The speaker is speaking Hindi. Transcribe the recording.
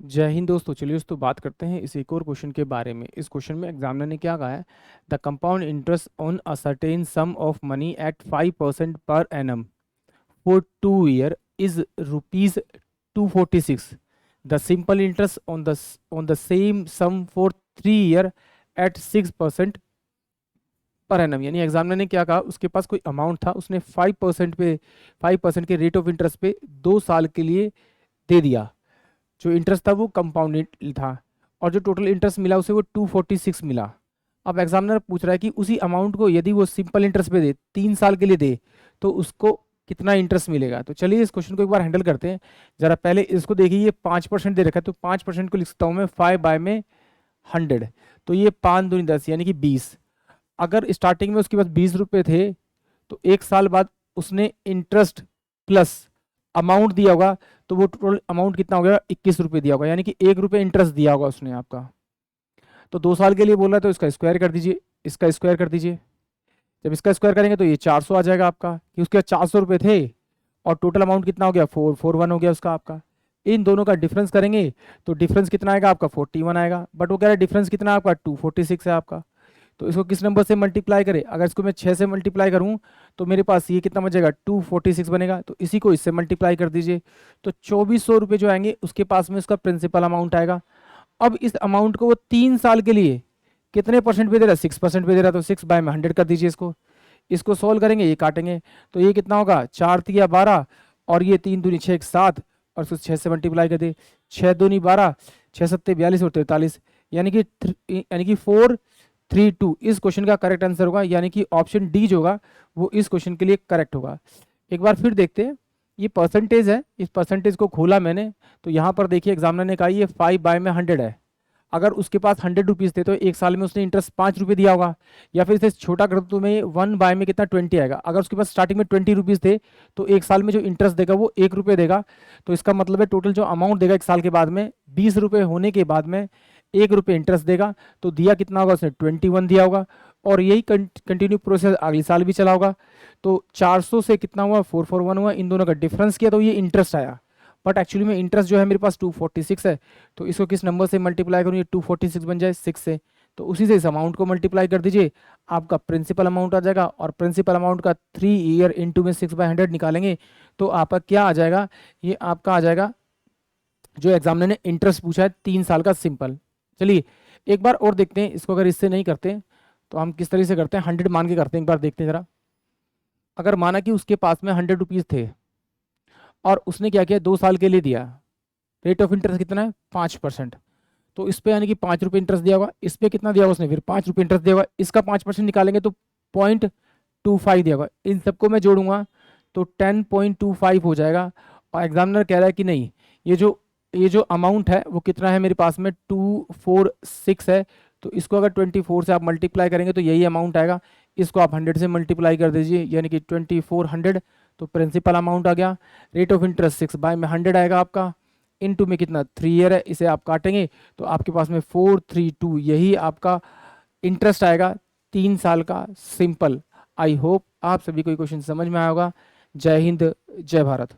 जय हिंद दोस्तों। चलिए दोस्तों बात करते हैं इस एक और क्वेश्चन के बारे में। इस क्वेश्चन में एग्जामिनर ने क्या कहा है, the compound interest on a certain sum of money at 5% per annum for 2 year is rupees 246। The simple interest on the same sum for 3 year at 6% per annum. यानी एग्जामिनर ने क्या कहा, उसके पास कोई अमाउंट था, उसने 5% के रेट ऑफ इंटरेस्ट पे 2 साल के लिए दे दिया। जो इंटरेस्ट था वो कंपाउंडेड था और जो टोटल इंटरेस्ट मिला उसे वो 246 मिला। अब एग्जामिनर पूछ रहा है कि उसी अमाउंट को यदि वो सिंपल इंटरेस्ट पे दे, 3 साल के लिए दे, तो उसको कितना इंटरेस्ट मिलेगा। तो चलिए इस क्वेश्चन को एक बार हैंडल करते हैं। जरा पहले इसको देखिए, ये 5% दे रखा है, तो 5% को लिख सकता हूँ मैं 5/100। तो ये 5 दूनी 10 यानी कि 20। अगर स्टार्टिंग में उसके पास 20 रुपये थे तो 1 साल बाद उसने इंटरेस्ट प्लस अमाउंट दिया होगा, तो वो टोटल अमाउंट कितना हो गया, 21 रुपये दिया होगा, यानी कि 1 रुपये इंटरेस्ट दिया होगा उसने आपका। तो 2 साल के लिए बोल रहा है तो इसका स्क्वायर कर दीजिए, इसका स्क्वायर कर दीजिए। जब इसका स्क्वायर करेंगे तो ये 400 आ जाएगा आपका, कि उसके 400 रुपये थे और टोटल अमाउंट कितना हो गया, 441 हो गया उसका आपका। इन दोनों का डिफरेंस करेंगे तो डिफरेंस कितना आएगा आपका, 41 आएगा। बट वो कह रहा है डिफरेंस कितना आपका, 246 है आपका। तो इसको किस नंबर से मल्टीप्लाई करें, अगर इसको मैं 6 से मल्टीप्लाई करूं तो मेरे पास ये कितना बचेगा, 246 बनेगा। तो इसी को इससे मल्टीप्लाई कर दीजिए, तो 2400 रुपये जो आएंगे उसके पास में उसका प्रिंसिपल अमाउंट आएगा। अब इस अमाउंट को वो 3 साल के लिए कितने परसेंट पे दे रहा है, 6% पे दे रहा है। तो 6/100 कर दीजिए इसको। इसको सोल्व करेंगे, ये काटेंगे तो ये कितना होगा, 4 तिया 12 और ये 3 दूनी 6 7 और उसको 6 से मल्टीप्लाई कर दिए, 6 दूनी 12, 6 सत्ते 42 और 43, यानी कि 432 इस क्वेश्चन का करेक्ट आंसर होगा। यानी कि ऑप्शन डी जो होगा वो इस क्वेश्चन के लिए करेक्ट होगा। एक बार फिर देखते हैं, ये परसेंटेज है, इस परसेंटेज को खोला मैंने तो यहाँ पर देखिए एग्जामिनर ने कहा ये 5/100 है। अगर उसके पास 100 रुपीज़ थे तो 1 साल में उसने इंटरेस्ट 5 रुपये दिया होगा। या फिर इसे छोटा कर दो तो मैं 1 में कितना 20 आएगा। अगर उसके पास स्टार्टिंग में 20 रुपीज़ थे तो 1 साल में जो इंटरेस्ट देगा वो 1 रुपये देगा। तो इसका मतलब है टोटल जो अमाउंट देगा 1 साल के बाद में 20 रुपये होने के बाद में 1 रुपये इंटरेस्ट देगा। तो दिया कितना होगा उसने, 21 दिया होगा। और यही कंटिन्यू प्रोसेस अगले साल भी चला होगा। तो 400 से कितना हुआ, 441 हुआ। इन दोनों का डिफरेंस किया तो ये इंटरेस्ट आया। बट एक्चुअली में इंटरेस्ट जो है मेरे पास 246 है। तो इसको किस नंबर से मल्टीप्लाई करूँ, ये 246 बन जाए 6 से। तो उसी से इस अमाउंट को मल्टीप्लाई कर दीजिए, आपका प्रिंसिपल अमाउंट आ जाएगा। और प्रिंसिपल अमाउंट का 3 ईयर इंटू में 6/100 निकालेंगे तो आपका क्या आ जाएगा, ये आपका आ जाएगा जो एग्जामिनर ने इंटरेस्ट पूछा है 3 साल का सिंपल। चलिए एक बार और देखते हैं इसको। अगर इससे नहीं करते तो हम किस तरीके से करते हैं, 100 मान के करते हैं। एक बार देखते हैं जरा। अगर माना कि उसके पास में 100 रुपीज़ थे और उसने क्या किया, 2 साल के लिए दिया। रेट ऑफ इंटरेस्ट कितना है, 5%। तो इस पे यानी कि 5 रुपये इंटरेस्ट दिया होगा, इस पे कितना दिया होगा उसने, फिर 5 रुपये इंटरेस्ट दिया होगा। इसका 5% निकालेंगे तो 0.25 दिया होगा। इन सबको मैं जोड़ूंगा तो 10.25 हो जाएगा। और एग्जामिनर कह रहा है कि नहीं, ये जो अमाउंट है वो कितना है मेरे पास में, 246 है। तो इसको अगर 24 से आप मल्टीप्लाई करेंगे तो यही अमाउंट आएगा। इसको आप 100 से मल्टीप्लाई कर दीजिए, यानी कि 2400। तो प्रिंसिपल अमाउंट आ गया। रेट ऑफ इंटरेस्ट 6/100 आएगा आपका। इनटू में कितना, 3 ईयर है, इसे आप काटेंगे तो आपके पास में 432 यही आपका इंटरेस्ट आएगा 3 साल का सिंपल। आई होप आप सभी को क्वेश्चन समझ में आया होगा। जय हिंद, जय भारत।